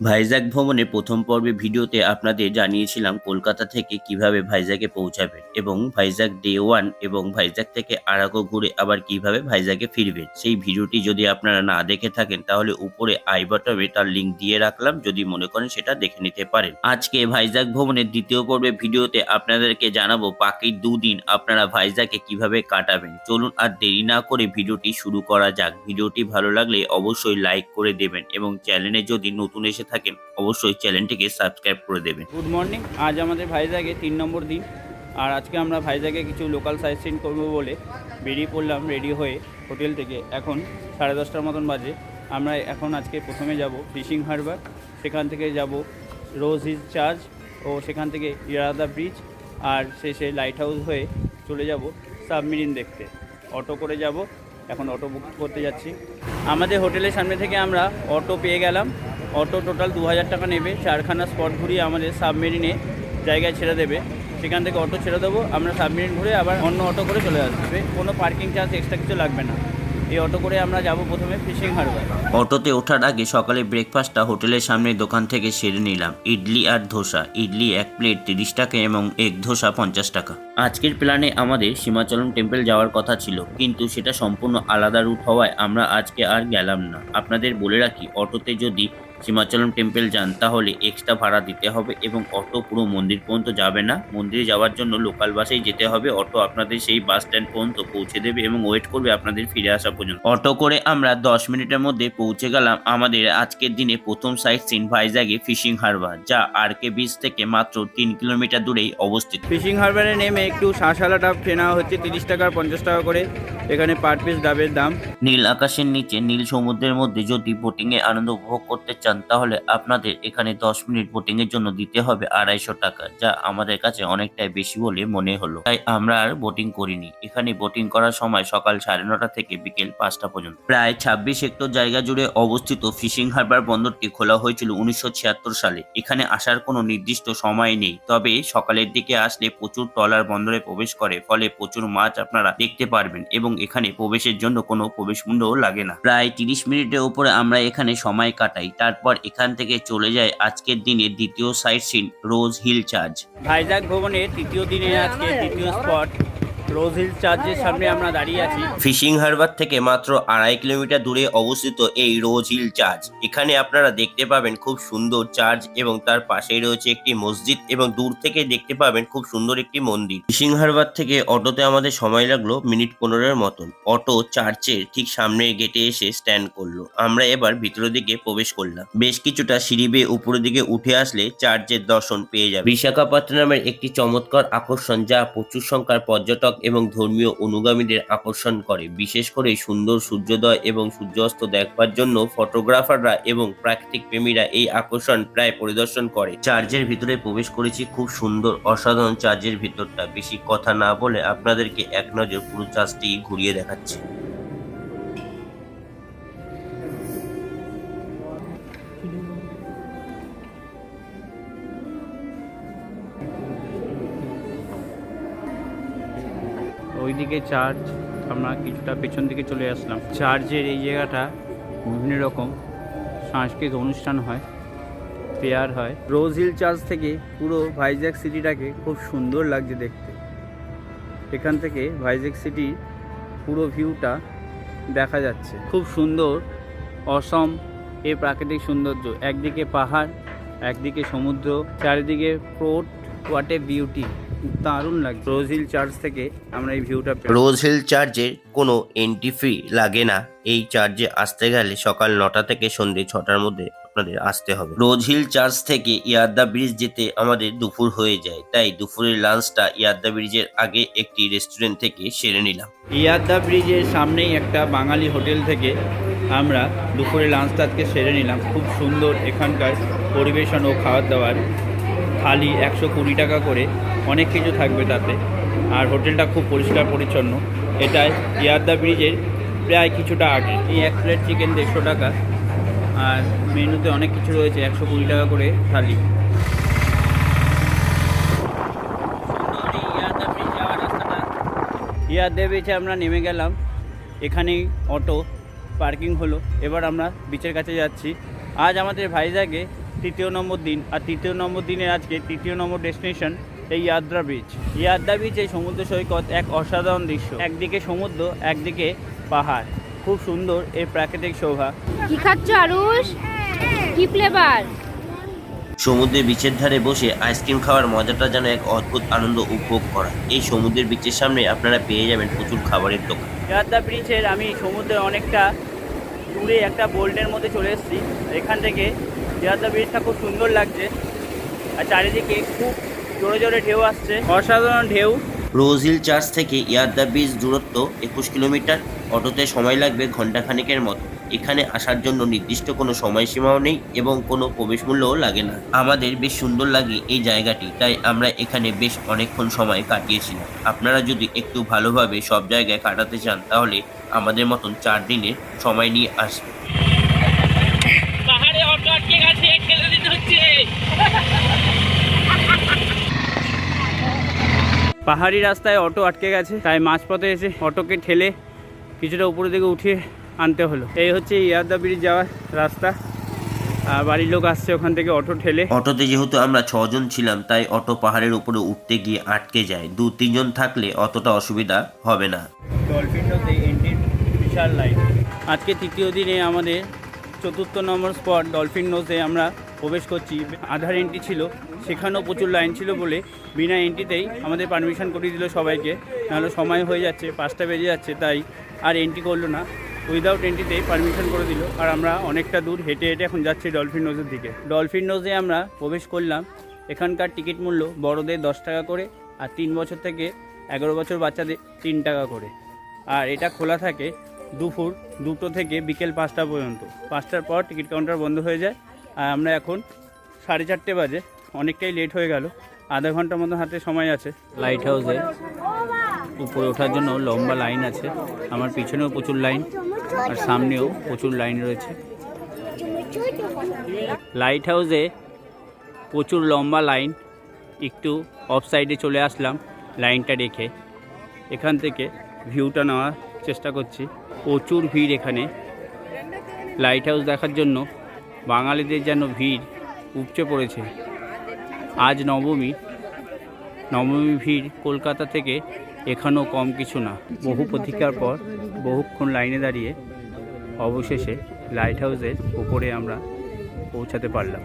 ভাইজ্যাক ভ্রমণের প্রথম পর্বে ভিডিওতে আপনাদের জানিয়েছিলাম কলকাতা থেকে কিভাবে ভাইজ্যাকে পৌঁছাবেন এবং ভাইজ্যাক ডে 1 এবং ভাইজ্যাক থেকে আরাকো ঘুরে আবার কিভাবে ভাইজ্যাকে ফিরবেন। সেই ভিডিওটি যদি আপনারা না দেখে থাকেন তাহলে উপরে আই বাটনে তার লিঙ্ক দিয়ে রাখলাম, যদি মনে করেন সেটা দেখে নিতে পারেন। আজকে ভাইজ্যাক ভ্রমণের দ্বিতীয় পর্বে ভিডিওতে আপনাদেরকে জানাবো বাকি দুদিন আপনারা ভাইজ্যাকে কিভাবে কাটাবেন। চলুন আর দেরি না করে ভিডিওটি শুরু করা যাক। ভিডিওটি ভালো লাগলে অবশ্যই লাইক করে দেবেন এবং চ্যানেলে যদি নতুন এসে থাকেন অবশ্যই চ্যানেলটিকে সাবস্ক্রাইব করে দেবেন। Good morning. আজ আমাদের ভাইজ্যাগে 3 নম্বর দিন। আর আজকে আমরা ভাইজ্যাগে কিছু লোকাল সাইট সিন করবো বলে বেরিয়ে পড়লাম রেডি হয়ে হোটেল থেকে। এখন 10:30টার মতন বাজে। আমরা এখন আজকে প্রথমে যাব ফিশিং হারবার, সেখান থেকে যাব রোজ হিল চার্চ ও সেখান থেকে ইয়ারাদা ব্রিজ, আর শেষে লাইট হাউস হয়ে চলে যাব সাবমেরিন দেখতে। অটো করে যাব, এখন অটো বুক করতে যাচ্ছি। আমাদের হোটেলের সামনে থেকে আমরা অটো পেয়ে গেলাম। অটো টোটাল 2000 টাকা নেবে, 4খানা স্পট ঘুরিয়ে আমাদের সাবমেরিনে জায়গায় ছেড়ে দেবে। সেখান থেকে অটো ছেড়ে দেবো, আমরা সাবমেরিন ঘুরে আবার অন্য অটো করে চলে আসবে। কোনো পার্কিং চার্জ এক্সট্রা কিছু লাগবে না। এই অটো করে আমরা যাব প্রথমে ফিশিং হারবার। অটোতে ওঠার আগে সকালে ব্রেকফাস্টটা হোটেলের সামনে দোকান থেকে সেরে নিলাম। ইডলি আর ধোসা। ইডলি 1 প্লেট 30 টাকা এবং এক ধোসা 50 টাকা। আজকের প্ল্যানে আমাদের সীমাচলম টেম্পল যাওয়ার কথা ছিল, কিন্তু সেটা সম্পূর্ণ আলাদা রুট হওয়ায় আমরা আজকে আর গেলাম না। আপনাদের বলে রাখি, অটোতে যদি সীমাচলম টেম্পল যান তাহলে এক্সট্রা ভাড়া দিতে হবে এবং অটো পুরো মন্দির পর্যন্ত যাবে না। মন্দিরে যাওয়ার জন্য লোকাল বাসেই যেতে হবে। অটো আপনাদের সেই বাস স্ট্যান্ড পর্যন্ত পৌঁছে দেবে এবং ওয়েট করবে আপনাদের ফিরে আসা পর্যন্ত। অটো করে আমরা 10 মিনিটের মধ্যে পৌঁছে গেলাম আমাদের আজকের দিনে প্রথম সাইট সিন ভাইজ্যাগে ফিশিং হারবার, যা আরকে বিচ থেকে মাত্র 3 কিলোমিটার দূরেই অবস্থিত। ফিশিং হারবারে নেমে একটু শাঁসালা ডাব খেয়ে নেওয়া হচ্ছে 30 টাকা 50 টাকা করে এখানে পার পিস ডাবের দাম। নীল আকাশের নিচে নীল সমুদ্রের মধ্যে যদি বোটিং এ আনন্দ উপভোগ করতে চান তাহলে আপনাদের এখানে 10 মিনিট বোটিং এর জন্য দিতে হবে 250 টাকা, যা আমাদের কাছে অনেকটাই বেশি বলে মনে হলো, তাই আমরা আর বোটিং করিনি। এখানে বোটিং করার সময় সকাল 9:30 থেকে বিকেল 5টা পর্যন্ত। প্রায় 26 হেক্টর জায়গা জুড়ে অবস্থিত ফিশিং হারবার বন্দরটি খোলা হয়েছিল 1976 সালে। এখানে আসার কোনো নির্দিষ্ট সময় নেই, তবে সকালের দিকে আসলে প্রচুর ট্রলার বন্দরে প্রবেশ করে, ফলে প্রচুর মাছ আপনারা দেখতে পারবেন এবং এখানে প্রবেশের জন্য কোনো প্রবেশ মূল্যও লাগে না। প্রায় 30 মিনিটের উপরে আমরা এখানে সময় কাটাই। তারপর এখান থেকে চলে যায় আজকের দিনের দ্বিতীয় সাইট সিন রোজ হিল চার্চ। ভাইজ্যাক ভ্রমণের তৃতীয় দিনে আজকে দ্বিতীয় স্পট রোজ হিল চার্চের সামনে আমরা দাঁড়িয়ে আছি। ফিশিং হারবার থেকে মাত্র 2.5 কিলোমিটার দূরে অবস্থিত এই রোজ হিল চার্চ। এখানে আপনারা দেখতে পাবেন খুব সুন্দর চার্চ এবং তার পাশেই রয়েছে একটি মসজিদ এবং দূর থেকে দেখতে পাবেন খুব সুন্দর একটি মন্দির। ফিশিং হারবার থেকে অটোতে আমাদের সময় লাগলো মিনিট 15-এর মতন। অটো চার্চের ঠিক সামনের গেটে এসে স্ট্যান্ড করলো। আমরা এবার ভিতরের দিকে প্রবেশ করলাম। বেশ কিছুটা সিঁড়ি বেয়ে উপরের দিকে উঠে আসলে চার্চের দর্শন পেয়ে যাবে। বিশাখাপত্তনমের একটি চমৎকার আকর্ষণ, যা প্রচুর সংখ্যার পর্যটক এবং ধর্মীয় অনুগামীদের আকর্ষণ করে। বিশেষ করে সুন্দর সূর্যোদয় এবং সূর্যাস্ত দেখবার জন্য ফটোগ্রাফাররা এবং প্রাকৃতিক প্রেমীরা এই আকর্ষণ প্রায় পরিদর্শন করে। চার্চের ভিতরে প্রবেশ করেছি। খুব সুন্দর অসাধারণ চার্চের ভিতরটা। বেশি কথা না বলে আপনাদেরকে এক নজর পুরো চার্চটি ঘুরিয়ে দেখাচ্ছি। ওইদিকে চার্চ, আমরা কিছুটা পেছন দিকে চলে আসলাম। চার্চের এই জায়গাটা বিভিন্ন রকম সাংস্কৃতিক অনুষ্ঠান হয়, ফেয়ার হয়। রোজ হিল চার্চ থেকে পুরো ভাইজ্যাক সিটিটাকে খুব সুন্দর লাগছে দেখতে। এখান থেকে ভাইজ্যাক সিটির পুরো ভিউটা দেখা যাচ্ছে। খুব সুন্দর, অসম এই প্রাকৃতিক সৌন্দর্য। একদিকে পাহাড়, একদিকে সমুদ্র, চারিদিকে পোর্ট। হোয়াট এ বিউটি, দারুণ লাগছে। রোজ হিল চার্চ থেকে আমরা এই ভিউটা রোজ হিল চার্চে কোনো এন্ট্রি ফি লাগে না। এই চার্চে আসতে গেলে সকাল 9টা থেকে সন্ধ্যে 6টার মধ্যে আপনাদের আসতে হবে। রোজ হিল চার্চ থেকে ইয়ারদা ব্রিজ যেতে আমাদের দুপুর হয়ে যায়, তাই দুপুরের লাঞ্চটা ইয়ারদা ব্রিজের আগে একটি রেস্টুরেন্ট থেকে সেরে নিলাম। ইয়ারদা ব্রিজের সামনেই একটা বাঙালি হোটেল থেকে আমরা দুপুরে লাঞ্চটা আজকে সেরে নিলাম। খুব সুন্দর এখানকার পরিবেশন ও খাওয়ার দাওয়ার। থালি 120 টাকা করে, অনেক কিছু থাকবে তাতে। আর হোটেলটা খুব পরিষ্কার পরিচ্ছন্ন। এটাই ইয়ারদা ব্রিজের প্রায় কিছুটা আগে। এই 1 প্লেট চিকেন 150 টাকা, আর মেনুতে অনেক কিছু রয়েছে। 120 টাকা করে থালি। ইয়ারদা ব্রিজে আমরা নেমে গেলাম। এখানেই অটো পার্কিং হলো। এবার আমরা বিচের কাছে যাচ্ছি। আজ আমাদের ভাইজ্যাগে তৃতীয় নম্বর দিন, আর তৃতীয় নম্বর দিনের আজকে তৃতীয় নম্বর ডেস্টিনেশন এই ইয়াদ্রা বিচ। ইয়াদ্রা বিচ এই সমুদ্র সৈকত এক অসাধারণ দৃশ্য, একদিকে সমুদ্র একদিকে পাহাড়, খুব সুন্দর এই প্রাকৃতিক শোভা। কি খাচ্ছ আরুষ? কি ফ্লেভার? সমুদ্রের বিচের ধারে বসে আইসক্রিম খাওয়ার মজাটা যেন এক অদ্ভুত আনন্দ উপভোগ করা। এই সমুদ্রের বিচের সামনে আপনারা পেয়ে যাবেন প্রচুর খাবারের দোকান। ইয়াদ্রা ব্রিজের আমি সমুদ্রের অনেকটা দূরে একটা বোল্ডের মধ্যে চলে এসেছি। এখান থেকে ইয়াদ্রা ব্রিজটা খুব সুন্দর লাগছে, আর চারিদিকে খুব জোরে জোরে ঢেউ আসছে, অসাধারণ ঢেউ। রোজ হিল চার্চ থেকে ইয়াদ্রা বিচ দূরত্ব 21 কিলোমিটার। অটোতে সময় লাগবে ঘন্টাখানেকের মতো। এখানে আসার জন্য নির্দিষ্ট কোনো সময়সীমাও নেই এবং কোনো প্রবেশ মূল্যও লাগে না। আমাদের বেশ সুন্দর লাগে এই জায়গাটি, তাই আমরা এখানে বেশ অনেকক্ষণ সময় কাটিয়েছিলাম। আপনারা যদি একটু ভালোভাবে সব জায়গায় কাটাতে চান তাহলে আমাদের মতন 4 দিনের সময় নিয়ে আসবেন। পাহাড়ে অটো আটকে গেছে, ঠেলে দিতে হচ্ছে। পাহাড়ি রাস্তায় অটো আটকে গেছে, তাই মাঝপথে এসে অটোকে ঠেলে কিছুটা উপরের দিকে উঠিয়ে আনতে হলো। এই হচ্ছে ইয়াদ্রা ব্রিজ যাওয়ার রাস্তা, আর বাড়ির লোক আসছে ওখান থেকে অটো ঠেলে। অটোতে যেহেতু আমরা 6 জন ছিলাম তাই অটো পাহাড়ের উপরে উঠতে গিয়ে আটকে যায়। 2-3 জন থাকলে অতটা অসুবিধা হবে না। ডলফিন নোজে এন্ট্রির বিশাল লাইন। আজকে তৃতীয় দিনে আমাদের 4র্থ নম্বর স্পট ডলফিন নোজে আমরা প্রবেশ করছি। আধার এন্ট্রি ছিল, সেখানেও প্রচুর লাইন ছিল বলে বিনা এন্ট্রিতেই আমাদের পারমিশন করিয়ে দিল সবাইকে, নাহলে সময় হয়ে যাচ্ছে, 5টা বেজে যাচ্ছে, তাই আর এন্ট্রি করলো না, উইদাউট এন্ট্রিতেই পারমিশন করে দিল। আর আমরা অনেকটা দূর হেঁটে হেঁটে এখন যাচ্ছি ডলফিন নোজের দিকে। ডলফিন নোজে আমরা প্রবেশ করলাম। এখানকার টিকিট মূল্য বড়দের 10 টাকা করে, আর 3 বছর থেকে 11 বছর বাচ্চাদের 3 টাকা করে। আর এটা খোলা থাকে দুপুর 2টো থেকে বিকেল 5টা পর্যন্ত। 5টার পর টিকিট কাউন্টার বন্ধ হয়ে যায়। আর আমরা এখন 4:30 বাজে, অনেকটাই লেট হয়ে গেল, আধা ঘন্টার মতো হাতে সময় আছে। লাইট হাউসে উপরে ওঠার জন্য লম্বা লাইন আছে, আমার পিছনেও প্রচুর লাইন আর সামনেও প্রচুর লাইন রয়েছে। লাইট হাউসে প্রচুর লম্বা লাইন, একটু অফ সাইডে চলে আসলাম লাইনটা রেখে। এখান থেকে ভিউটা নেওয়ার চেষ্টা করছি। প্রচুর ভিড় এখানে লাইট হাউস দেখার জন্য, বাঙালিদের যেন ভিড় উপচে পড়েছে। আজ নবমী ভিড় কলকাতা থেকে এখানেও কম কিছু না। বহু প্রতীক্ষার পর বহুক্ষণ লাইনে দাঁড়িয়ে অবশেষে লাইট হাউসের উপরে আমরা পৌঁছাতে পারলাম।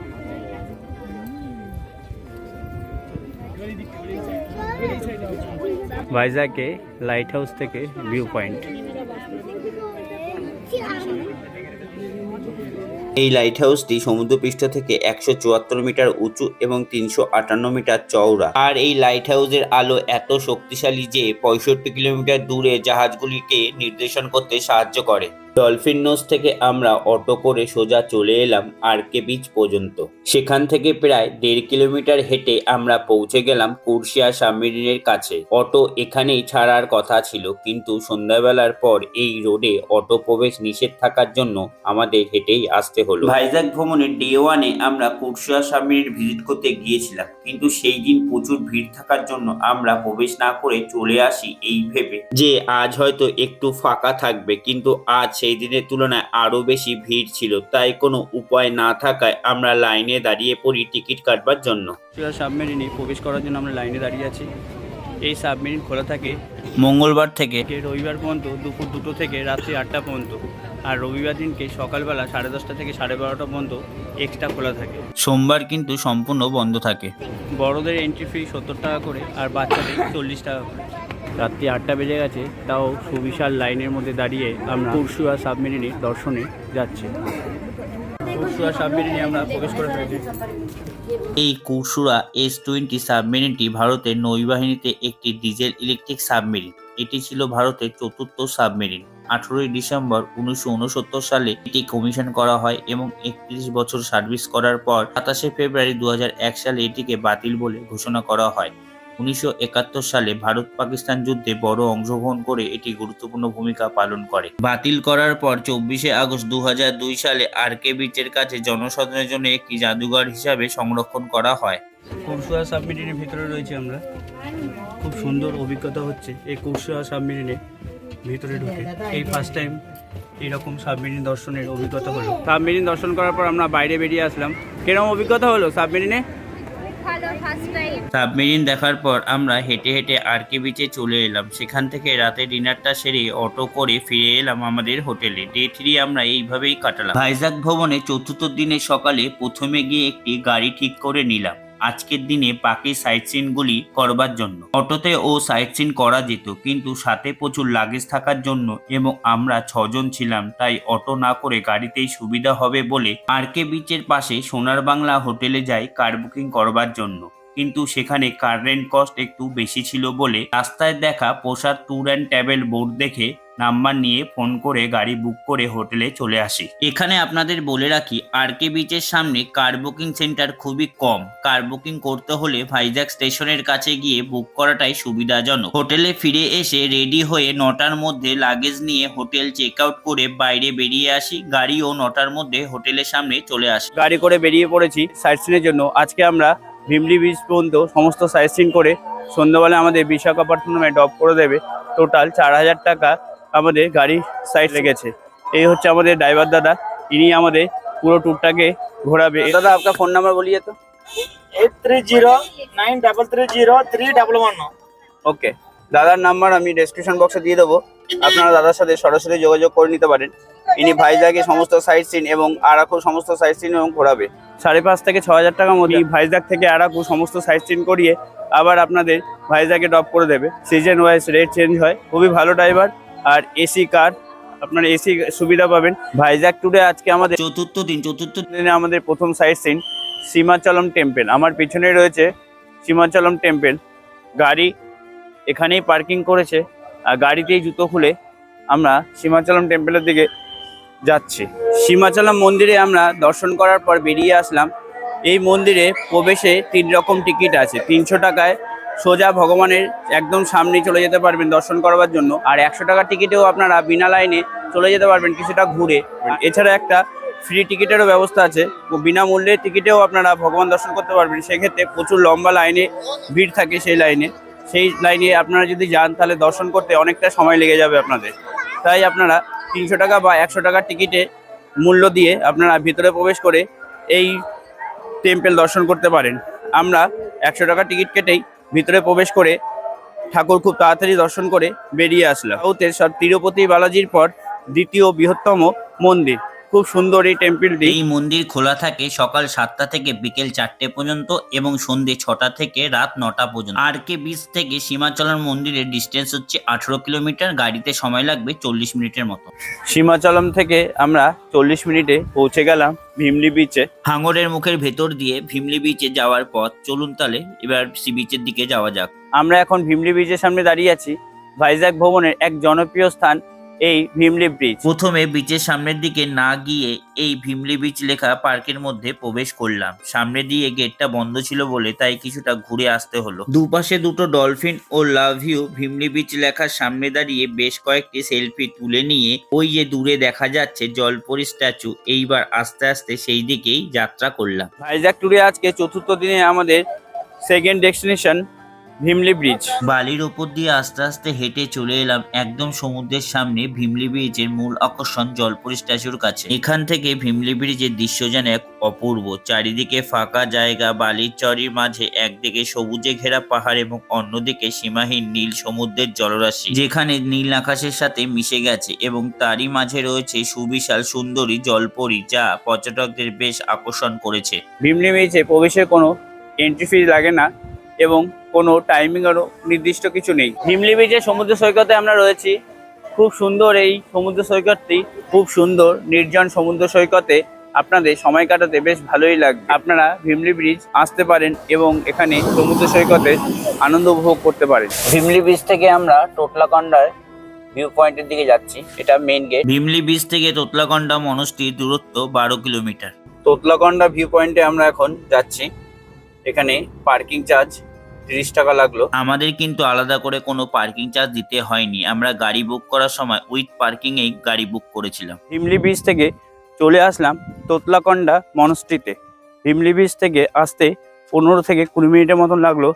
ভাইজ্যাগে লাইট হাউস থেকে ভিউ পয়েন্ট। এই লাইট হাউসটি সমুদ্রপৃষ্ঠ থেকে 174 মিটার উঁচু এবং 358 মিটার চওড়া। আর এই লাইট হাউসের আলো এত শক্তিশালী যে 65 কিলোমিটার দূরে জাহাজগুলিকে নির্দেশন করতে সাহায্য করে। ডলফিন নোজ থেকে আমরা অটো করে সোজা চলে এলাম আরকে বিচ পর্যন্ত। সেখান থেকে প্রায় 1.5 কিলোমিটার হেঁটে আমরা পৌঁছে গেলাম কুরশিয়া সাবমেরিনের কাছে। অটো এখানেই ছাড়ার কথা ছিল, কিন্তু সন্ধ্যাবেলার পর এই রোডে অটো প্রবেশ নিষেধ থাকার জন্য আমাদের হেঁটেই আসতে হলো। ভাইজ্যাগ ভ্রমণের ডে 1-এ আমরা কুরশিয়া সাবমেরিন ভিজিট করতে গিয়েছিলাম, কিন্তু সেই দিন প্রচুর ভিড় থাকার জন্য আমরা প্রবেশ না করে চলে আসি এই ভেবে যে আজ হয়তো একটু ফাঁকা থাকবে, কিন্তু আজ সেই দিনের তুলনায় আরো বেশি ভিড় ছিল। তাই কোনো উপায় না থাকায় আমরা লাইনে দাঁড়িয়ে পড়ি টিকিট কাটবার জন্য। সাবমেরিনে প্রবেশ করার জন্য আমরা লাইনে দাঁড়িয়ে আছি। এই সাবমেরিন খোলা থাকে মঙ্গলবার থেকে রবিবার পর্যন্ত দুপুর 2টো থেকে রাত্রি 8টা পর্যন্ত, আর রবিবার দিনকে সকালবেলা 10:30 থেকে 12:30 পর্যন্ত এক্সট্রা খোলা থাকে। সোমবার কিন্তু সম্পূর্ণ বন্ধ থাকে। বড়দের এন্ট্রি ফি 70 টাকা করে, আর বাচ্চাদের 40 টাকা করে। রাত্রি 8টা বেজে গেছে, তাও সুবিশাল লাইনের মধ্যে দাঁড়িয়ে আমরা কুরশুয়া সাবমেরিনের দর্শনে যাচ্ছি। কুরশুয়া সাবমেরিনে আমরা প্রবেশ করে ফেলেছি। এই কুরশুয়া S-20 সাবমেরিনটি ভারতের নৌবাহিনীতে একটি ডিজেল ইলেকট্রিক সাবমেরিন। এটি ছিল ভারতের 4র্থ সাবমেরিন। 18 ডিসেম্বর 1969 সালে এটি কমিশন করা হয় এবং 31 বছর সার্ভিস করার পর 27 ফেব্রুয়ারি 2001 সালে এটিকে বাতিল বলে ঘোষণা করা হয়। 1971 সালে ভারত পাকিস্তান যুদ্ধে বড় অংশগ্রহণ করে এটি গুরুত্বপূর্ণ ভূমিকা পালন করে। বাতিল করার পর 24 আগস্ট 2002 সালে আরকে বিচের কাছে জনসাধারণের জন্য একটি জাদুঘর হিসাবে সংরক্ষণ করা হয়। কুরশুয়া সাবমেরিনের ভিতরে রয়েছে আমরা। খুব সুন্দর অভিজ্ঞতা হচ্ছে এই কুরশুয়া সাবমেরিনের ভিতরে ঢুকে। এই ফার্স্ট টাইম এরকম সাবমেরিন দর্শনের অভিজ্ঞতা হলো। সাবমেরিন দর্শন করার পর আমরা বাইরে বেরিয়ে আসলাম। কিরকম অভিজ্ঞতা হলো সাবমেরিনে? ভালো, ফার্স্ট টাইম। সাবমেরিন দেখার পর আমরা হেঁটে হেঁটে আরকে বিচে চলে এলাম। সেখান থেকে রাতে ডিনারটা সেরে অটো করে ফিরে এলাম আমাদের হোটেলে। ডে 3 আমরা এইভাবেই কাটালাম। ভাইজাগ ভ্রমণে চতুর্থ দিনের সকালে প্রথমে গিয়ে একটি গাড়ি ঠিক করে নিলাম আজকের দিনে বাকি সাইট সিনগুলি করবার জন্য। অটোতে ও সাইট সিন করা যেত, কিন্তু সাথে প্রচুর লাগেজ থাকার জন্য এবং আমরা 6 জন ছিলাম, তাই অটো না করে গাড়িতেই সুবিধা হবে বলে আরকে বিচের পাশে সোনার বাংলা হোটেলে যাই কার বুকিং করবার জন্য। কিন্তু সেখানে কার রেন্ট কস্ট একটু বেশি ছিল বলে রাস্তায় দেখা প্রসাদ ট্যুর অ্যান্ড ট্রাভেল বোর্ড দেখে নাম্বার নিয়ে ফোন করে গাড়ি বুক করে হোটেলে চলে আসি। এখানে আপনাদের বলে রাখি, আরকে বিচের সামনে কার বুকিং সেন্টার খুবই কম। কার বুকিং করতে হলে ভাইজ্যাগ স্টেশনের কাছে গিয়ে বুক করাটাই সুবিধাজনক। হোটেলে ফিরে এসে রেডি হয়ে 9টার মধ্যে লাগেজ নিয়ে হোটেল চেক আউট করে বাইরে বেরিয়ে আসি। গাড়িও 9টার মধ্যে হোটেলের সামনে চলে আসে। গাড়ি করে বেরিয়ে পড়েছি সাইট সিনের জন্য। আজকে আমরা ভিমলি বিচ পর্যন্ত সমস্ত সাইট সিন করে সন্ধ্যাবেলা আমাদের বিশাখাপত্তনমে ড্রপ করে দেবে। টোটাল 4000 টাকা আমাদের গাড়ি সাইড লেগেছে। এই হচ্ছে আমাদের ড্রাইভার দাদা, ইনি আমাদের পুরো ট্যুরটাকে ঘোরাবে। দাদা আপনার ফোন নাম্বার বলিয়ে তো। 8309330311। ওকে, দাদার নাম্বার আমি ডেসক্রিপশন বক্সে দিয়ে দেবো, আপনারা দাদার সাথে সরাসরি যোগাযোগ করে নিতে পারেন। ইনি ভাইজ্যাগে সমস্ত সাইট সিন এবং আরাকু সমস্ত সাইট সিন এবং ঘোরাবে। 5,500 থেকে 6,000 টাকার মধ্যে ভাইজ্যাগ থেকে আরাকু সমস্ত সাইট সিন করিয়ে আবার আপনাদের ভাইজ্যাগে ড্রপ করে দেবে। সিজন ওয়াইজ রেট চেঞ্জ হয়। খুবই ভালো ড্রাইভার, আর এসি কার, আপনারা এসি সুবিধা পাবেন। ভাইজ্যাগ ট্যুরে আজকে আমাদের চতুর্থ দিনে আমাদের প্রথম সাইট সিন সীমাচলম টেম্পল। আমার পিছনে রয়েছে সীমাচলম টেম্পল। গাড়ি এখানেই পার্কিং করেছে, আর গাড়িতেই জুতো খুলে আমরা সীমাচলম টেম্পলের দিকে যাচ্ছি। সীমাচলম মন্দিরে আমরা দর্শন করার পর বেরিয়ে আসলাম। এই মন্দিরে প্রবেশে 3 রকম টিকিট আছে। 300 টাকায় সোজা ভগবানের একদম সামনে চলে যেতে পারবেন দর্শন করবার জন্য, আর 100 টাকার টিকিটেও আপনারা বিনা লাইনে চলে যেতে পারবেন কিছুটা ঘুরে। এছাড়া একটা ফ্রি টিকিটেরও ব্যবস্থা আছে, বিনামূল্যে টিকিটেও আপনারা ভগবান দর্শন করতে পারবেন। সেক্ষেত্রে প্রচুর লম্বা লাইনে ভিড় থাকে। সেই লাইনে আপনারা যদি যান তাহলে দর্শন করতে অনেকটা সময় লেগে যাবে আপনাদের। তাই আপনারা 300 টাকা বা 100 টাকার টিকিটে মূল্য দিয়ে আপনারা ভিতরে প্রবেশ করে এই টেম্পল দর্শন করতে পারেন। আমরা 100 টাকার টিকিট কেটেই ভিতরে প্রবেশ করে ঠাকুর খুব তাড়াতাড়ি দর্শন করে বেরিয়ে আসলাম। সাউথের সব তিরুপতি বালাজির পর দ্বিতীয় বৃহত্তম মন্দির। খুব সুন্দর এই টেম্পলটি। এই মন্দির খোলা থাকে সকাল 7টা থেকে বিকেল 4টে পর্যন্ত এবং সন্ধ্যে 6টা থেকে রাত 9টা পর্যন্ত। আরকে বিচ থেকে সীমাচলম মন্দিরের ডিস্টেন্স হচ্ছে 18 কিলোমিটার। গাড়িতে সময় লাগবে 40 মিনিটের মতো। সীমাচলম থেকে আমরা 40 মিনিটে পৌঁছে গেলাম ভিমলি বিচে। হাঙরের মুখের ভেতর দিয়ে ভিমলি বিচে যাওয়ার পথ। চলুন তাহলে এবার সি বিচের দিকে যাওয়া যাক। আমরা এখন ভিমলি বিচের সামনে দাঁড়িয়ে আছি। ভাইজ্যাগ ভ্রমণের এক জনপ্রিয় স্থান এই ভিমলি ব্রিজ। প্রথমে বিচের সামনের দিকে না গিয়ে এই ভিমলি বিচ লেখা পার্কের মধ্যে প্রবেশ করলাম। সামনে দিয়ে গেটটা বন্ধ ছিল বলে তাই কিছুটা ঘুরে আসতে হলো। দুপাশে দুটো ডলফিন ও লাভ ইউ ভিমলি বিচ লেখার সামনে দাঁড়িয়ে বেশ কয়েকটি সেলফি তুলে নিয়ে ওই যে দূরে দেখা যাচ্ছে জলপরি স্ট্যাচু, এইবার আস্তে আস্তে সেই দিকেই যাত্রা করলাম। ভাইজ্যাগ ট্যুরে আজকে চতুর্থ দিনে আমাদের সেকেন্ড ডেস্টিনেশন ভিমলি ব্রিজ। বালির ওপর দিয়ে আস্তে আস্তে হেঁটে চলে এলাম একদম সমুদ্রের সামনে ভিমলি ব্রিজের মূল আকর্ষণ জলপরি স্ট্যাচুর কাছে। এখান থেকে ভিমলি ব্রিজের দৃশ্য যেন এক অপূর্ব। চারিদিকে ফাঁকা জায়গা, বালির চরের মাঝে একদিকে সবুজে ঘেরা পাহাড় এবং অন্যদিকে সীমাহীন নীল সমুদ্রের জলরাশি, যেখানে নীল আকাশের সাথে মিশে গেছে এবং তারই মাঝে রয়েছে সুবিশাল সুন্দরী জলপরি, যা পর্যটকদের বেশ আকর্ষণ করেছে। ভিমলি বিচে প্রবেশের কোনো এন্ট্রি ফি লাগে না এবং কোনো টাইমিংয়েরও নির্দিষ্ট কিছু নেই। ভিমলি বিচের সমুদ্র সৈকতে আমরা রয়েছি। খুব সুন্দর এই সমুদ্র সৈকতটি, খুব সুন্দর নির্জন সমুদ্র সৈকতে আপনাদের সময় কাটাতে বেশ ভালোই লাগবে। আপনারা ভিমলি ব্রিজ আসতে পারেন এবং এখানে সমুদ্র সৈকতে আনন্দ উপভোগ করতে পারেন। ভিমলি ব্রিজ থেকে আমরা টোটলাকন্ডার ভিউ পয়েন্টের দিকে যাচ্ছি। এটা মেইন গেট। ভিমলি বিচ থেকে তোতলাকন্ডা মনস্টির দূরত্ব 12 কিলোমিটার। তোতলাকন্ডা ভিউ পয়েন্টে আমরা এখন যাচ্ছি। এখানে পার্কিং চার্জ 30 টাকা লাগলো। আমাদের কিন্তু আলাদা করে কোনো পার্কিং চার্জ দিতে হয়নি। আমরা গাড়ি বুক করার সময় উইথ পার্কিং এই গাড়ি বুক করেছিলাম। ভিমলি বিচ থেকে চলে আসলাম তোতলাকন্ডা মনস্ট্রিতে। ভিমলি বিচ থেকে আসতে 15 থেকে 20 মিনিটের মতন লাগলো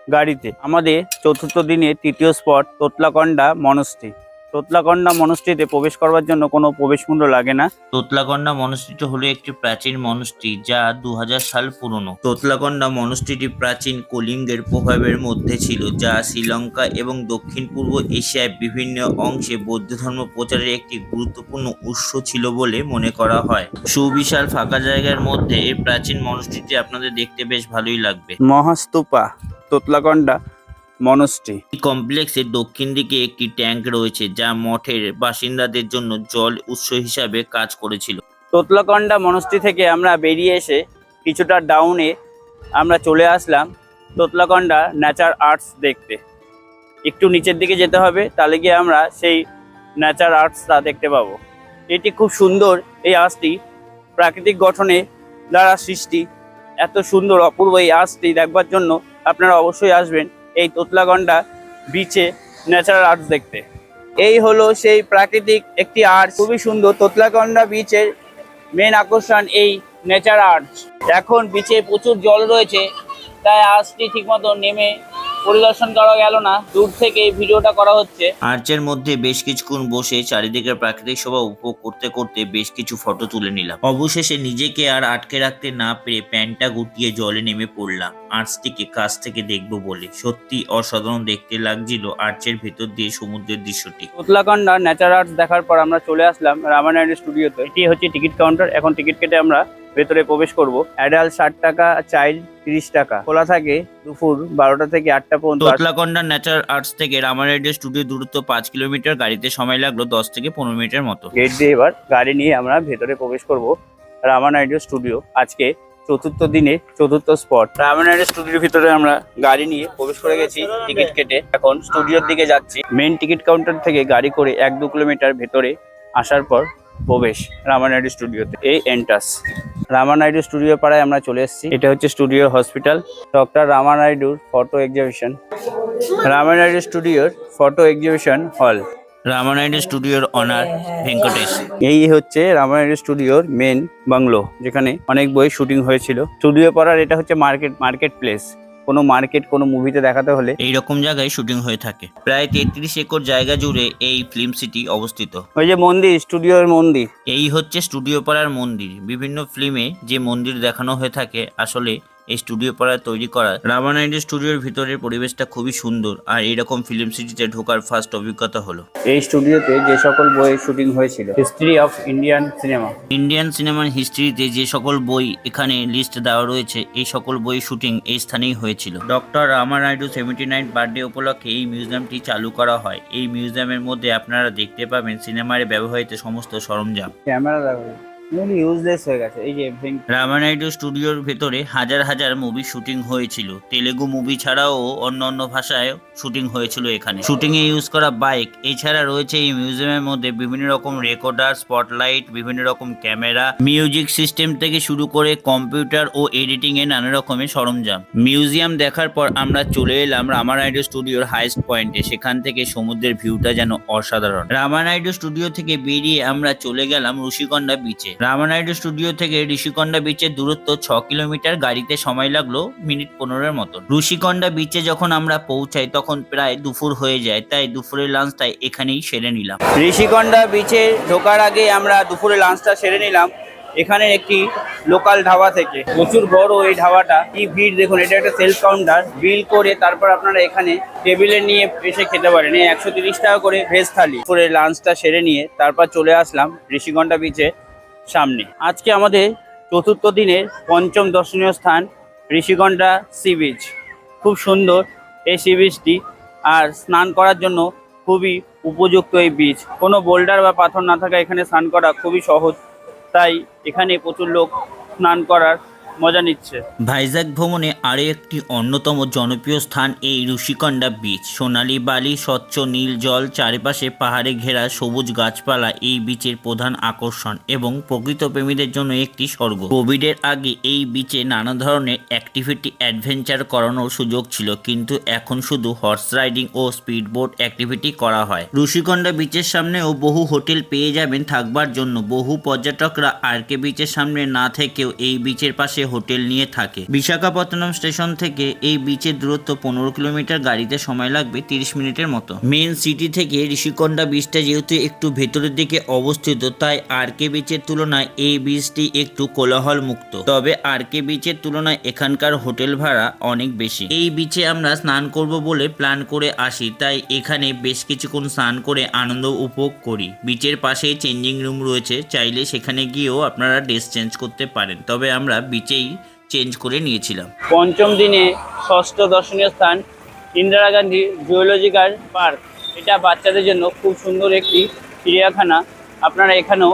গাড়িতে। আমাদের চতুর্থ দিনে তৃতীয় স্পট তোতলাকন্ডা মনস্ট্রি। তোতলাকন্ডা মনস্ট্রিতে প্রবেশ করবার জন্য কোনো প্রবেশ মূল্য লাগে না। তোতলাকন্ডা মনস্ট্রিটি হলো একটি প্রাচীন মনস্ট্রি যা 2000 সাল পুরনো। তোতলাকন্ডা মনস্ট্রিটি প্রাচীন কলিঙ্গের প্রভাবের মধ্যে ছিল, যা শ্রীলঙ্কা এবং দক্ষিণ পূর্ব এশিয়ায় বিভিন্ন অংশে বৌদ্ধ ধর্ম প্রচারের একটি গুরুত্বপূর্ণ উৎস ছিল বলে মনে করা হয়। সুবিশাল ফাঁকা জায়গার মধ্যে এই প্রাচীন মনস্ট্রিটি আপনাদের দেখতে বেশ ভালোই লাগবে। মহাস্তূপা তোতলাকন্ডা মনস্ট্রি। এই কমপ্লেক্সের দক্ষিণ দিকে একটি ট্যাঙ্ক রয়েছে যা মঠের বাসিন্দাদের জন্য জল উৎস হিসাবে কাজ করেছিল। তোতলাকন্ডা মনস্ট্রি থেকে আমরা বেরিয়ে এসে কিছুটা ডাউনে আমরা চলে আসলাম তোতলাকন্ডা ন্যাচার আর্টস দেখতে। একটু নিচের দিকে যেতে হবে, তাহলে গিয়ে আমরা সেই ন্যাচার আর্টসটা দেখতে পাবো। এটি খুব সুন্দর। এই আর্টসটি প্রাকৃতিক গঠনে দ্বারা সৃষ্টি। এত সুন্দর অপূর্ব এই আর্টসটি দেখবার জন্য আপনারা অবশ্যই আসবেন এই তোতলাকন্ডা বিচে ন্যাচারাল আর্টস দেখতে। এই হলো সেই প্রাকৃতিক একটি আর্ট, খুবই সুন্দর। তোতলাকন্ডা বিচের মেন আকর্ষণ এই নেচার আর্টস। এখন বিচে প্রচুর জল রয়েছে, তাই আর্টসটি ঠিকমতো নেমে পরিদর্শন করা গেল না, দূর থেকে এই ভিডিওটা করা হচ্ছে। আর্চের মধ্যে বেশ কিছুক্ষণ বসে চারিদিকের প্রাকৃতিক শোভা উপভোগ করতে করতে বেশ কিছু ফটো তুলে নিলাম। অবশেষে নিজেকে আর আটকে রাখতে না পেরে প্যান্টটা গুটিয়ে জলে নেমে পড়লাম আর্চটিকে কাছ থেকে দেখবো বলে। সত্যি অসাধারণ দেখতে লাগছিল আর্চের ভেতর দিয়ে সমুদ্রের দৃশ্যটি। তোতলাকন্ডা ন্যাচার আর্টস দেখার পর আমরা চলে আসলাম রামানাইডু স্টুডিওতে। এটি হচ্ছে টিকিট কাউন্টার। এখন টিকিট কেটে আমরা ভেতরে প্রবেশ করব। অ্যাডাল্ট 60 টাকা, চাইল্ড 30 টাকা। খোলা থাকে দুপুর 12টা থেকে 8টা পর্যন্ত। তোতলাকন্ডা ন্যাচারাল আর্টস থেকে রামানাইডু স্টুডিও দূরত্ব 5 কিলোমিটার। গাড়িতে সময় লাগলো 10 থেকে 15 মিনিটের মতো। গেট দিয়ে এবার গাড়ি নিয়ে আমরা ভেতরে প্রবেশ করব রামানাইডু স্টুডিও। আজকে চতুর্থ দিনে চতুর্থ স্পট। রামানাইডু স্টুডিওর ভিতরে আমরা গাড়ি নিয়ে প্রবেশ করে গেছি টিকিট কেটে। এখন স্টুডিওর দিকে যাচ্ছি। মেন টিকিট কাউন্টার থেকে গাড়ি করে 1-2 কিলোমিটার ভেতরে আসার পর প্রবেশ রামানাইডু স্টুডিওতে। এই এন্ট্রান্স রামানাইডু স্টুডিও পাড়ায় আমরা চলে এসেছি। এটা হচ্ছে স্টুডিও হসপিটাল। ডক্টর রামানাইডুর ফটো এক্সিবিশন। রামানাইডু স্টুডিওর ফটো এক্সিবিশন হল। রামানাইডু স্টুডিওর অনার ভেঙ্কটেশ। এই হচ্ছে রামানাইডু স্টুডিওর মেন বাংলো, যেখানে অনেক বই শুটিং হয়েছিল। স্টুডিও পাড়ার এটা হচ্ছে মার্কেট প্লেস। কোনো মার্কেট কোনো মুভিতে দেখাতে হলে এইরকম জায়গায় শুটিং হয়ে থাকে। প্রায় 33 একর জায়গা জুড়ে এই ফিল্ম সিটি অবস্থিত। ওই যে মন্দির, স্টুডিওর মন্দির, এই হচ্ছে স্টুডিও পাড়ার মন্দির। বিভিন্ন ফিল্মে যে মন্দির দেখানো হয়ে থাকে আসলে এই স্টুডিও পাড়ায় তৈরি করা। রামানাইডু স্টুডিওর ভিতরের পরিবেশটা খুবই সুন্দর, আর এইরকম ফিল্ম সিটিতে ঢোকার ফার্স্ট অভিজ্ঞতা হলো। এই স্টুডিওতে যে সকল বই শুটিং হয়েছিল, history of Indian cinema, Indian সিনেমার হিস্ট্রিতে যে সকল বই এখানে লিস্ট দেওয়া রয়েছে, এই সকল বই শুটিং এই স্থানেই হয়েছিল। ডক্টর রামানাইডু 79 বার্থডে উপলক্ষে এই মিউজিয়ামটি চালু করা হয়। এই মিউজিয়ামের মধ্যে আপনারা দেখতে পাবেন সিনেমায় ব্যবহৃত সমস্ত সরঞ্জাম। ক্যামেরা দেখো ইউজলেস হয়ে গেছে। এই যে রামানাইডু স্টুডিওর ভেতরে হাজার হাজার মুভি শুটিং হয়েছিল। তেলেগু মুভি ছাড়াও অন্য ভাষায় শুটিং হয়েছিল এখানে। শুটিং এ ইউজ করা বাইক, এছাড়া রয়েছে এই মিউজিয়ামের মধ্যে বিভিন্ন রকম রেকর্ডার, স্পটলাইট, বিভিন্ন রকম ক্যামেরা, মিউজিক সিস্টেম থেকে শুরু করে কম্পিউটার ও এডিটিং এর নানা রকমের সরঞ্জাম। মিউজিয়াম দেখার পর আমরা চলে এলাম রামানাইডু স্টুডিওর হাইস্ট পয়েন্টে। সেখান থেকে সমুদ্রের ভিউটা যেন অসাধারণ। রামানাইডু স্টুডিও থেকে বেরিয়ে আমরা চলে গেলাম ঋষিকন্ডা বিচে। রামানাইডু স্টুডিও থেকে ঋষিকন্ডা বিচের দূরত্ব 6 কিলোমিটার। গাড়িতে সময় লাগলো মিনিট 15-এর মতো। ঋষিকন্ডা বিচে যখন আমরা পৌঁছাই তখন প্রায় দুপুর হয়ে যায়, তাই দুপুরের লাঞ্চটা এখানেই সেরে নিলাম। ঋষিকন্ডা বিচে ঢোকার আগে আমরা দুপুরে লাঞ্চটা সেরে নিলাম এখানে একটি লোকাল ধাবা থেকে। প্রচুর বড় এই ধাবাটা, কি ভিড় দেখুন। এটা একটা সেলফ কাউন্টার। বিল করে তারপর আপনারা এখানে টেবিলে নিয়ে এসে খেতে পারেন। এই 130 টাকা করে ভেজ থালি। দুপুরে লাঞ্চটা সেরে নিয়ে তারপর চলে আসলাম ঋষিকন্ডা বিচে সামনে। আজকে আমাদের চতুর্থ দিনের পঞ্চম দর্শনীয় স্থান ঋষিকন্ডা সি বিচ। খুব সুন্দর এই সি বিচটি, আর স্নান করার জন্য খুবই উপযুক্ত এই বিচ। কোনো বোল্ডার বা পাথর না থাকা এখানে স্নান করা খুবই সহজ, তাই এখানে প্রচুর লোক স্নান করার মজা নিচ্ছে। ভাইজ্যাক ভ্রমণে আরও একটি অন্যতম জনপ্রিয় স্থান এই ঋষিকন্ডা বিচ। সোনালী বালি, স্বচ্ছ নীল জল, চারিপাশে পাহাড়ে ঘেরা সবুজ গাছপালা এই বিচের প্রধান আকর্ষণ এবং প্রকৃত প্রেমীদের জন্য একটি স্বর্গ। কোভিডের আগে এই বিচে নানা ধরনের অ্যাক্টিভিটি অ্যাডভেঞ্চার করানোর সুযোগ ছিল, কিন্তু এখন শুধু হর্স রাইডিং ও স্পিড বোট অ্যাক্টিভিটি করা হয়। ঋষিকন্ডা বিচের সামনেও বহু হোটেল পেয়ে যাবেন থাকবার জন্য। বহু পর্যটকরা আরকে বিচের সামনে না থেকেও এই বিচের পাশে হোটেল নিয়ে থাকে। বিশাখাপত্তনম স্টেশন থেকে এই বিচের দূরত্ব 15 কিলোমিটার, গাড়িতে সময় লাগবে 30 মিনিটের মতো। মেন সিটি থেকে ঋষিকোন্ডা বিচটা যেহেতু একটু ভেতরের দিকে অবস্থিত, তাই আরকে বিচের তুলনায় এই বিচটি একটু কোলাহল মুক্ত। তবে আরকে বিচের তুলনায় এখানকার হোটেল ভাড়া অনেক বেশি। এই বিচে আমরা স্নান করব বলে প্ল্যান করে আসি, তাই এখানে বেশ কিছুক্ষণ স্নান করে আনন্দ উপভোগ করি। বিচের পাশেই চেঞ্জিং রুম রয়েছে, চাইলে সেখানে গিয়েও আপনারা ড্রেস চেঞ্জ করতে পারেন। তবে আমরা বিচেই চেঞ্জ করে নিয়েছিলাম। পঞ্চম দিনে ষষ্ঠ দর্শনীয় স্থান ইন্দিরা গান্ধী জুওলজিক্যাল পার্ক। এটা বাচ্চাদের জন্য খুব সুন্দর একটি চিড়িয়াখানা। আপনারা এখানেও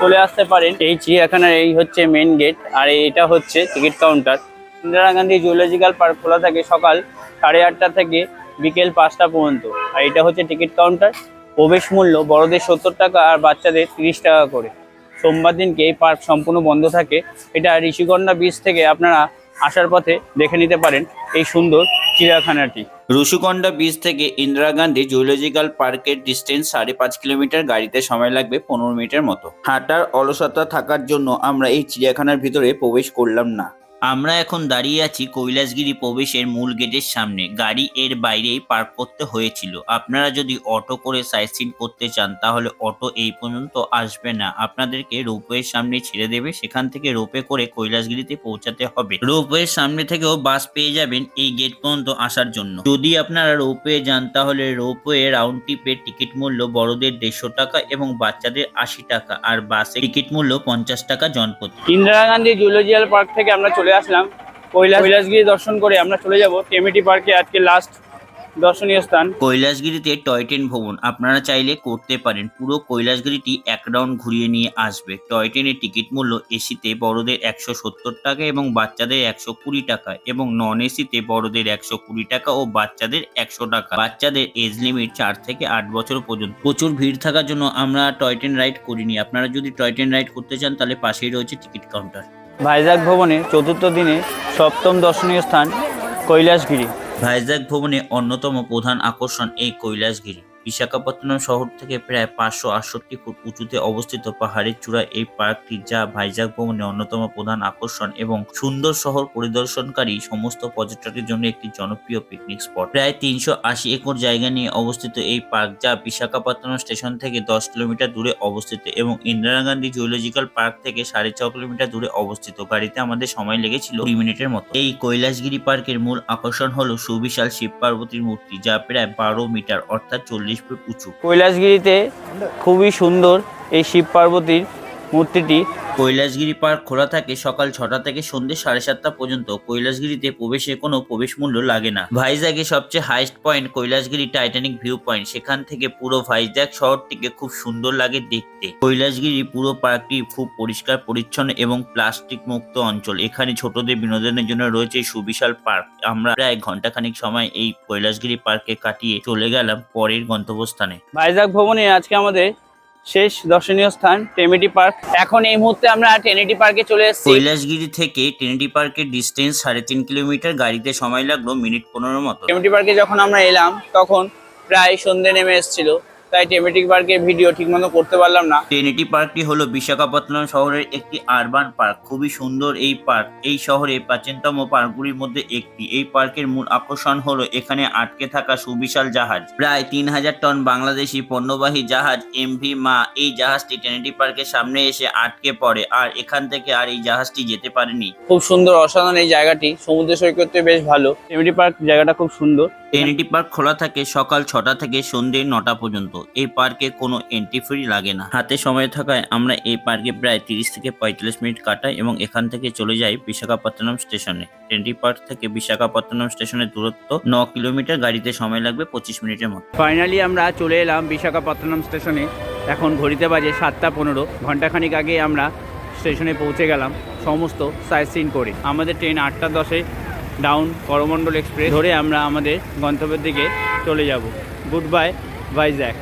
চলে আসতে পারেন। এই চিড়িয়াখানার এই হচ্ছে মেন গেট, আর এটা হচ্ছে ticket counter. Indira Gandhi zoological park খোলা থাকে সকাল 8:30 থেকে বিকেল 5টা পর্যন্ত। আর এটা হচ্ছে টিকিট কাউন্টার। প্রবেশ মূল্য বড়দের 70 টাকা আর বাচ্চাদের 30 টাকা করে। সোমবার দিনকে এই পার্ক সম্পূর্ণ বন্ধ থাকে। এটা ঋষিকোন্ডা বিচ থেকে আপনারা আসার পথে দেখে নিতে পারেন এই সুন্দর চিড়িয়াখানাটি। ঋষিকোন্ডা বিচ থেকে ইন্দিরা গান্ধী জুওলজিক্যাল পার্কের ডিস্টেন্স 5.5 কিলোমিটার, গাড়িতে সময় লাগবে 15 মিনিটের মতো। হাঁটার অলসতা থাকার জন্য আমরা এই চিড়িয়াখানার ভিতরে প্রবেশ করলাম না। আমরা এখন দাঁড়িয়ে আছি কৈলাসগিরি প্রবেশের মূল গেটের সামনে। গাড়ি এর বাইরেই পার্ক করতে হয়েছিল। আপনারা যদি অটো করে সাইট সিন করতে চান তাহলে অটো এই পর্যন্ত আসবে না, আপনাদেরকে রোপওয়ের সামনে ছেড়ে দেবে। সেখান থেকে রোপে করে কৈলাসগিরিতে পৌঁছাতে হবে। রোপওয়ের সামনে থেকেও বাস পেয়ে যাবেন এই গেট পর্যন্ত আসার জন্য। যদি আপনারা রোপওয়ে যান তাহলে রোপওয়ে রাউন্ড ট্রিপের টিকিট মূল্য বড়দের 150 টাকা এবং বাচ্চাদের 80 টাকা, আর বাসের টিকিট মূল্য 50 টাকা জনপ্রতি। ইন্দিরা গান্ধী জুওলজিক্যাল পার্ক থেকে আমরা চলে আসলাম কৈলাসগিরি দর্শন করে আমরা চলে যাব টেমিটি পার্কে, আজকে লাস্ট দর্শনীয় স্থান। কৈলাসগিরিতে টয় ট্রেন ভ্রমণ আপনারা চাইলে করতে পারেন। পুরো কৈলাসগিরিটি এক রাউন্ড ঘুরিয়ে নিয়ে আসবে। টয় ট্রেনের টিকিট মূল্য এসিতে বড়দের 170 টাকা এবং বাচ্চাদের 120 টাকা, এবং নন এসিতে বড়দের 120 টাকা ও বাচ্চাদের 100 টাকা। বাচ্চাদের এজ লিমিট 4 থেকে 8 বছর পর্যন্ত। প্রচুর ভিড় থাকার জন্য আমরা টয় ট্রেন রাইড করিনি। আপনারা যদি টয় ট্রেন রাইড করতে চান তাহলে পাশেই রয়েছে টিকিট কাউন্টার। ভাইজাগ ভবনে চতুর্থ দিনে সপ্তম দর্শনীয় স্থান কৈলাসগিরি। ভাইজাগ ভবনে অন্যতম প্রধান আকর্ষণ এই কৈলাসগিরি। বিশাখাপত্তনম শহর থেকে প্রায় 568 ফুট উঁচুতে অবস্থিত পাহাড়ের চূড়ায় এই পার্কটি, যা ভাইজাগ ভবনে অন্যতম প্রধান আকর্ষণ এবং সুন্দর শহর পরিদর্শনকারী সমস্ত পর্যটকের জন্য একটি জনপ্রিয় পিকনিক স্পট। প্রায় 380 একর জায়গা নিয়ে অবস্থিত এই পার্ক, যা বিশাখাপত্তনম স্টেশন থেকে 10 কিলোমিটার দূরে অবস্থিত এবং ইন্দিরা গান্ধী জুওলজিক্যাল পার্ক থেকে 6.5 কিলোমিটার দূরে অবস্থিত। গাড়িতে আমাদের সময় লেগেছিল 20 মিনিটের মতো। এই কৈলাসগিরি পার্কের মূল আকর্ষণ হলো সুবিশাল শিব পার্বতীর মূর্তি, যা প্রায় 12 মিটার অর্থাৎ 40 ফুট উঁচু। কৈলাসগিরিতে খুবই সুন্দর এই শিব পার্বতীর মূর্তিটি। কৈলাসগিরি পার্ক খোলা থাকে সকাল 6টা থেকে সন্ধ্যে 7:30 পর্যন্ত। কৈলাসগিরিতে প্রবেশে কোনো প্রবেশ মূল্য লাগে না। ভাইজ্যাগে সবচেয়ে highest point Kailasagiri Titanic view point. সেখান থেকে পুরো ভাইজ্যাগ শহরটিকে খুব সুন্দর লাগে দেখতে। কৈলাসগিরি পুরো পার্কটি খুব পরিষ্কার পরিচ্ছন্ন এবং প্লাস্টিক মুক্ত অঞ্চল। এখানে ছোটদের বিনোদনের জন্য রয়েছে সুবিশাল পার্ক। আমরা প্রায় ঘন্টাখানিক সময় এই কৈলাসগিরি পার্কে কাটিয়ে চলে গেলাম পরের গন্তব্যস্থানে। ভাইজাগ ভবনে আজকে আমাদের শেষ দর্শনীয় স্থান টেমিটি পার্ক। এখন এই মুহূর্তে আমরা টেনিটি পার্কে চলে এসেছি। কৈলাসগিরি থেকে টেনিটি পার্কের ডিস্টেন্স 3.5 কিলোমিটার, গাড়িতে সময় লাগলো মিনিট 15 মতো। টেমিটি পার্কে যখন আমরা এলাম তখন প্রায় সন্ধ্যে নেমে এসেছিল, তাই টেমিটি পার্কের ভিডিও ঠিকমতো করতে পারলাম না। টেনিটি পার্কটি হলো বিশাখাপত্তনম শহরের একটি আরবান পার্ক। খুবই সুন্দর এই পার্ক। এই শহরে প্রাচীনতম পার্কগুলির মধ্যে একটি। এই পার্কের মূল আকর্ষণ হলো এখানে আটকে থাকা সুবিশাল জাহাজ। প্রায় 3000 টন বাংলাদেশি পণ্যবাহী জাহাজ এমভি মা। এই জাহাজটি টেনিটি পার্কের সামনে এসে আটকে পড়ে, আর এখান থেকে আর এই জাহাজটি যেতে পারেনি। খুব সুন্দর, অসাধারণ এই জায়গাটি। সমুদ্র সৈকতে বেশ ভালো। টেমিটি পার্ক জায়গাটা খুব সুন্দর। টেনিটি পার্ক খোলা থাকে সকাল 6টা থেকে সন্ধ্যে 9টা পর্যন্ত। এই পার্কে কোনো এন্ট্রি ফি লাগে না। হাতে সময় থাকায় আমরা এই পার্কে প্রায় 30 থেকে 45 মিনিট কাটাই এবং এখান থেকে চলে যাই বিশাখাপত্তনম স্টেশনে। টেনিটি পার্ক থেকে বিশাখাপত্তনম স্টেশনের দূরত্ব 9 কিলোমিটার, গাড়িতে সময় লাগবে 25 মিনিটের মতো। ফাইনালি আমরা চলে এলাম বিশাখাপত্তনম স্টেশনে। এখন ঘড়িতে বাজে 7টা 15। ঘন্টাখানিক আগে আমরা স্টেশনে পৌঁছে গেলাম সমস্ত সাইট সিন করে। আমাদের ট্রেন 8টা 10-এ ডাউন করমণ্ডল এক্সপ্রেস ধরে আমরা আমাদের গন্তব্যের দিকে চলে যাব। Good bye Vizag.